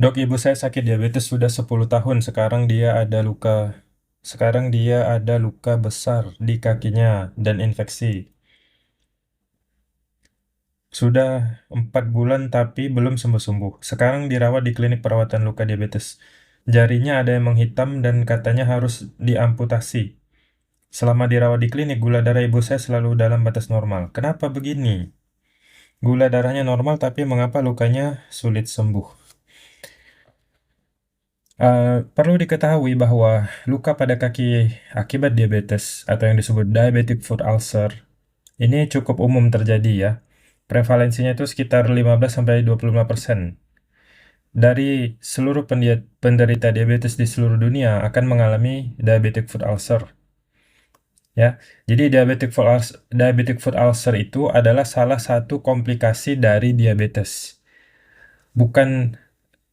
Dok, ibu saya sakit diabetes sudah 10 tahun. Sekarang dia ada luka besar di kakinya dan infeksi. Sudah 4 bulan tapi belum sembuh-sembuh. Sekarang dirawat di klinik perawatan luka diabetes. Jarinya ada yang menghitam dan katanya harus diamputasi. Selama dirawat di klinik, gula darah ibu saya selalu dalam batas normal. Kenapa begini? Gula darahnya normal tapi mengapa lukanya sulit sembuh? Perlu diketahui bahwa luka pada kaki akibat diabetes atau yang disebut diabetic foot ulcer ini cukup umum terjadi ya. Prevalensinya itu sekitar 15-25%. Dari seluruh penderita diabetes di seluruh dunia akan mengalami diabetic foot ulcer. Ya, jadi diabetic foot ulcer itu adalah salah satu komplikasi dari diabetes. Bukan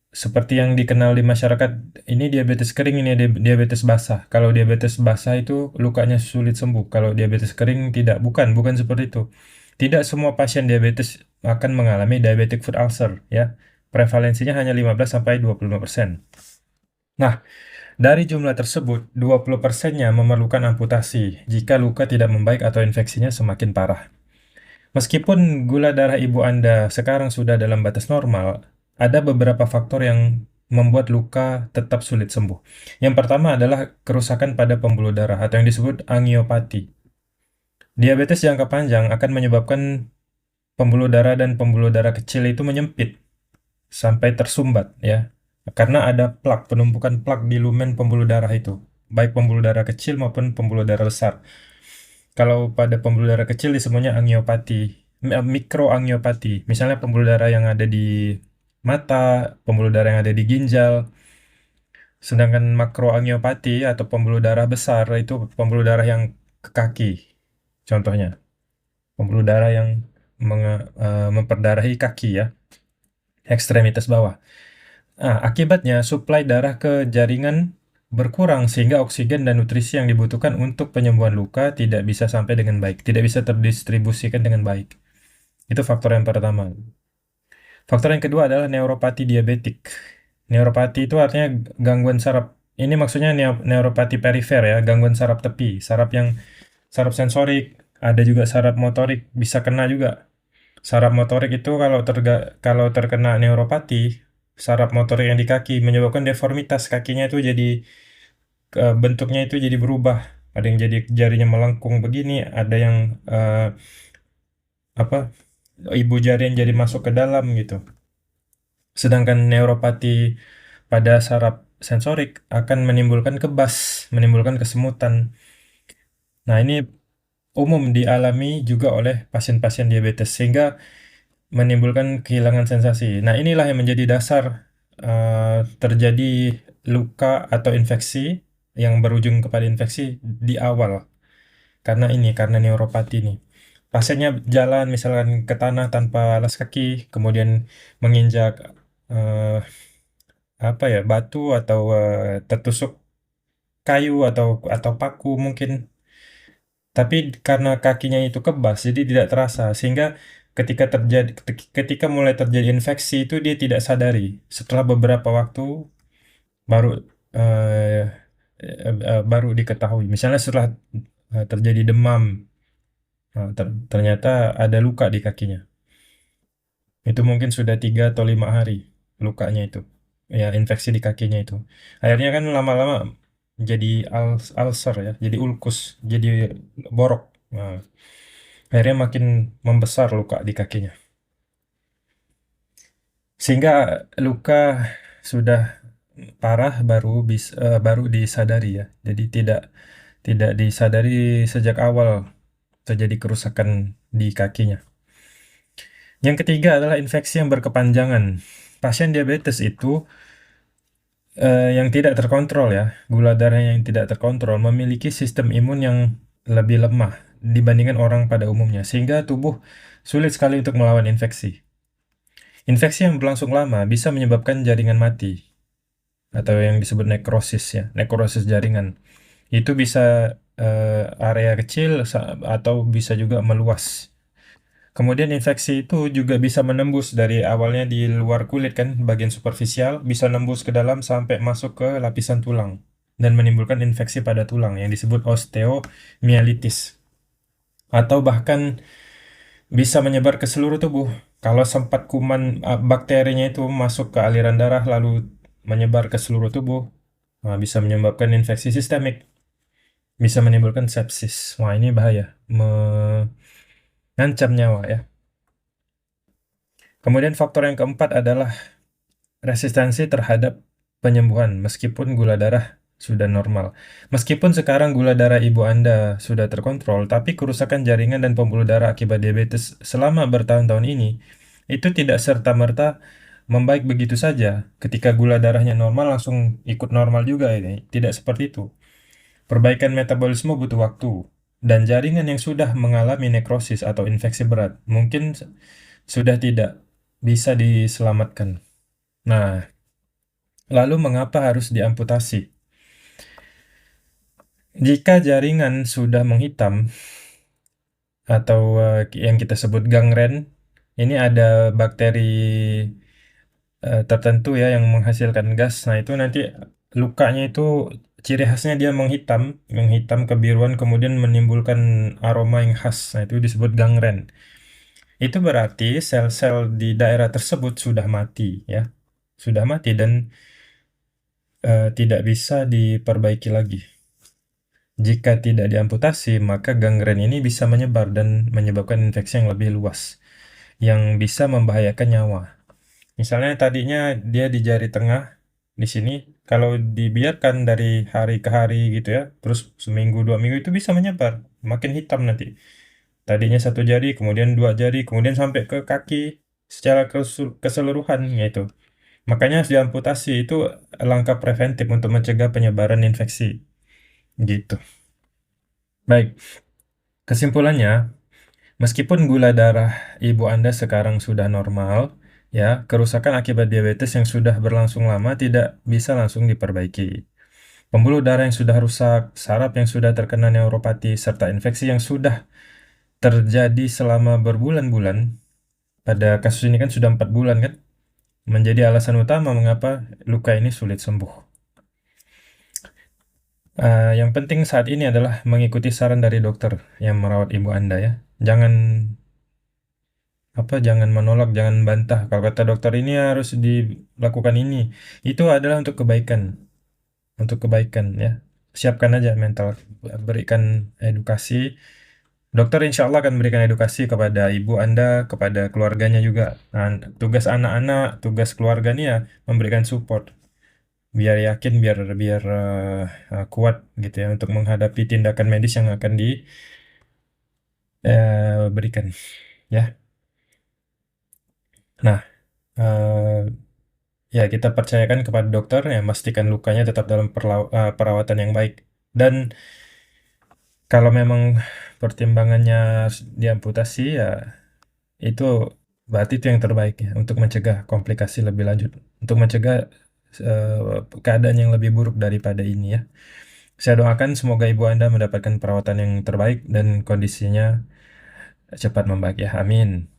seperti yang dikenal di masyarakat, ini diabetes kering, ini diabetes basah. Kalau diabetes basah itu lukanya sulit sembuh. Kalau diabetes kering tidak, bukan seperti itu. Tidak semua pasien diabetes akan mengalami diabetic foot ulcer, ya. Prevalensinya hanya 15-25%. Nah, dari jumlah tersebut, 20%-nya memerlukan amputasi jika luka tidak membaik atau infeksinya semakin parah. Meskipun gula darah ibu Anda sekarang sudah dalam batas normal, ada beberapa faktor yang membuat luka tetap sulit sembuh. Yang pertama adalah kerusakan pada pembuluh darah atau yang disebut angiopati. Diabetes jangka panjang akan menyebabkan pembuluh darah dan pembuluh darah kecil itu menyempit sampai tersumbat ya. Karena ada penumpukan plak di lumen pembuluh darah itu, baik pembuluh darah kecil maupun pembuluh darah besar. Kalau pada pembuluh darah kecil disebutnya angiopati, mikroangiopati. Misalnya pembuluh darah yang ada di mata, pembuluh darah yang ada di ginjal. Sedangkan makroangiopati atau pembuluh darah besar itu pembuluh darah yang ke kaki. Contohnya, pembuluh darah yang memperdarahi kaki ya, ekstremitas bawah. Nah, akibatnya suplai darah ke jaringan berkurang sehingga oksigen dan nutrisi yang dibutuhkan untuk penyembuhan luka tidak bisa sampai dengan baik, tidak bisa terdistribusikan dengan baik. Itu faktor yang pertama. Faktor yang kedua adalah neuropati diabetik. Neuropati itu artinya gangguan saraf. Ini maksudnya neuropati perifer ya, gangguan saraf tepi, saraf sensorik, ada juga saraf motorik, bisa kena juga. Saraf motorik itu kalau terkena neuropati, saraf motorik yang di kaki menyebabkan deformitas kakinya itu jadi bentuknya itu jadi berubah. Ada yang jadi jarinya melengkung begini, ada yang apa? Ibu jari yang jadi masuk ke dalam gitu. Sedangkan neuropati pada saraf sensorik akan menimbulkan kebas, menimbulkan kesemutan. Nah, ini umum dialami juga oleh pasien-pasien diabetes sehingga menimbulkan kehilangan sensasi. Nah, inilah yang menjadi dasar terjadi luka atau infeksi yang berujung kepada infeksi di awal. Karena neuropati ini. Pasiennya jalan misalkan ke tanah tanpa alas kaki, kemudian menginjak eh, batu atau tertusuk kayu atau paku mungkin. Tapi karena kakinya itu kebas, jadi tidak terasa sehingga ketika mulai terjadi infeksi itu dia tidak sadari. Setelah beberapa waktu baru eh, baru diketahui. Misalnya setelah terjadi demam, ternyata ada luka di kakinya. Itu mungkin sudah 3 atau 5 hari lukanya itu, ya infeksi di kakinya itu. Akhirnya kan lama-lama jadi ulcer ya, jadi ulkus, jadi borok. Nah, akhirnya makin membesar luka di kakinya. Sehingga luka sudah parah baru disadari ya. Jadi tidak tidak disadari sejak awal terjadi kerusakan di kakinya. Yang ketiga adalah infeksi yang berkepanjangan. Pasien diabetes itu yang tidak terkontrol ya, gula darah yang tidak terkontrol memiliki sistem imun yang lebih lemah dibandingkan orang pada umumnya, sehingga tubuh sulit sekali untuk melawan infeksi. Infeksi yang berlangsung lama bisa menyebabkan jaringan mati atau yang disebut nekrosis ya, nekrosis jaringan. Itu bisa area kecil atau bisa juga meluas. Kemudian infeksi itu juga bisa menembus dari awalnya di luar kulit kan, bagian superficial, bisa nembus ke dalam sampai masuk ke lapisan tulang dan menimbulkan infeksi pada tulang yang disebut osteomyelitis. Atau bahkan bisa menyebar ke seluruh tubuh. Kalau sempat kuman bakterinya itu masuk ke aliran darah lalu menyebar ke seluruh tubuh, nah, bisa menyebabkan infeksi sistemik, bisa menimbulkan sepsis. Wah, ini bahaya, mengancam nyawa ya. Kemudian faktor yang keempat adalah resistensi terhadap penyembuhan meskipun gula darah sudah normal. Meskipun sekarang gula darah ibu Anda sudah terkontrol, tapi kerusakan jaringan dan pembuluh darah akibat diabetes selama bertahun-tahun ini itu tidak serta-merta membaik begitu saja. Ketika gula darahnya normal langsung ikut normal juga ini. Tidak seperti itu. Perbaikan metabolisme butuh waktu. Dan jaringan yang sudah mengalami nekrosis atau infeksi berat mungkin sudah tidak bisa diselamatkan. Nah, lalu mengapa harus diamputasi? Jika jaringan sudah menghitam atau yang kita sebut gangren, ini ada bakteri tertentu ya yang menghasilkan gas. Nah, itu nanti lukanya itu ciri khasnya dia menghitam, menghitam kebiruan kemudian menimbulkan aroma yang khas. Nah, itu disebut gangren. Itu berarti sel-sel di daerah tersebut sudah mati ya. Sudah mati dan tidak bisa diperbaiki lagi. Jika tidak diamputasi, maka gangren ini bisa menyebar dan menyebabkan infeksi yang lebih luas, yang bisa membahayakan nyawa. Misalnya tadinya dia di jari tengah, di sini, kalau dibiarkan dari hari ke hari gitu ya, terus seminggu, 2 minggu itu bisa menyebar, makin hitam nanti. Tadinya satu jari, kemudian dua jari, kemudian sampai ke kaki secara keseluruhan gitu. Makanya harus diamputasi, itu langkah preventif untuk mencegah penyebaran infeksi. Gitu. Baik, kesimpulannya, meskipun gula darah ibu Anda sekarang sudah normal, ya, kerusakan akibat diabetes yang sudah berlangsung lama tidak bisa langsung diperbaiki. Pembuluh darah yang sudah rusak, saraf yang sudah terkena neuropati, serta infeksi yang sudah terjadi selama berbulan-bulan, pada kasus ini kan sudah 4 bulan kan, menjadi alasan utama mengapa luka ini sulit sembuh. Yang penting saat ini adalah mengikuti saran dari dokter yang merawat ibu Anda ya. Jangan menolak, jangan bantah. Kalau kata dokter ini harus dilakukan ini. Itu adalah untuk kebaikan ya. Siapkan aja mental, berikan edukasi. Dokter insya Allah akan memberikan edukasi kepada ibu Anda, kepada keluarganya juga. Nah, tugas anak-anak, tugas keluarga ini ya memberikan support, biar yakin, biar biar kuat gitu ya untuk menghadapi tindakan medis yang akan diberikan ya. Nah, eh, ya kita percayakan kepada dokter yang memastikan lukanya tetap dalam perawatan yang baik. Dan kalau memang pertimbangannya harus diamputasi ya itu berarti itu yang terbaik ya untuk mencegah komplikasi lebih lanjut, untuk mencegah keadaan yang lebih buruk daripada ini ya. Saya doakan semoga ibu Anda mendapatkan perawatan yang terbaik dan kondisinya cepat membaik ya. Amin.